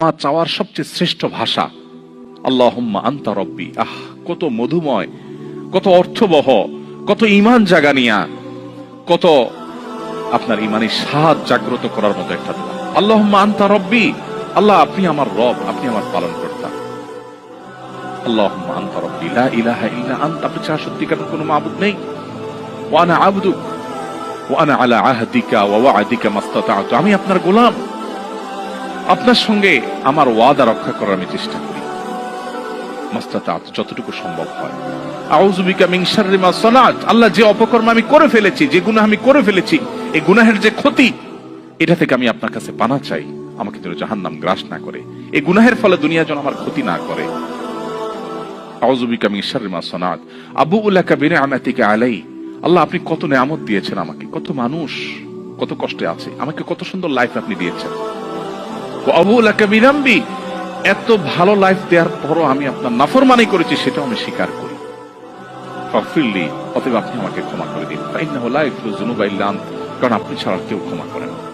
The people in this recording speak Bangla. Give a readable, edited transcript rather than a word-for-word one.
আমার চাওয়ার সবচেয়ে শ্রেষ্ঠ ভাষা আল্লাহুম্মা আনতা রব্বি। কত মধুময়, কত অর্থবহ, কত ঈমান জাগানিয়া, কত আপনার ঈমানি স্বাদ জাগ্রত করার মতো একটা দোয়া। আল্লাহুম্মা আনতা রব্বি, আল্লাহ আপনি আমার রব, আপনি আমার পালনকর্তা। আল্লাহুম্মা আনতা রব্বি লা ইলাহা ইল্লা আনতা, আপনি ছাড়া সত্যিকার কোনো মাবুদ নেই। ওয়া আনা আবদুক ওয়া আনা আলা আহদিকা ওয়া ওয়া'দিকা মাসতাতা'তু, আমি আপনার গোলাম, আপনার সঙ্গে আমার ওয়াদা রক্ষা করার আমি চেষ্টা করি মাসতাতা'তু, যতটুকু সম্ভব হয়। আউযু বিকা মিন শাররি মা সানাত, আল্লাহ যে অপকর্ম আমি করে ফেলেছি, যে গুনাহ আমি করে ফেলেছি, এই গুনাহের যে ক্ষতি, এটা থেকে আমি আপনার কাছে পানাহ চাই, আমাকে যেন জাহান্নাম গ্রাস না করে, এই গুনাহের ফলে দুনিয়া যেন আমার ক্ষতি না করে। আউযু বিকা মিন শাররি মা সানাত আবুউ লাকা বিনি'মাতিকা আলাই, আল্লাহ আপনি কত নেয়ামত দিয়েছেন আমাকে, কত মানুষ কত কষ্টে আছে, আমাকে কত সুন্দর লাইফ আপনি দিয়েছেন। ওয়া আবুউ লাকা বিযামবি, এত ভালো লাইফ দেওয়ার পরও আমি আপনার নাফরমানি করেছি, সেটাও আমি স্বীকার করি। ফাগফিরলি, অতএব আপনি আমাকে ক্ষমা করে দিন। ফাইন্নাহু লা ইয়াগফিরু যুনুবা ইল্লা আনতা, কারণ আপনি ছাড়া কেউ ক্ষমা করেন না।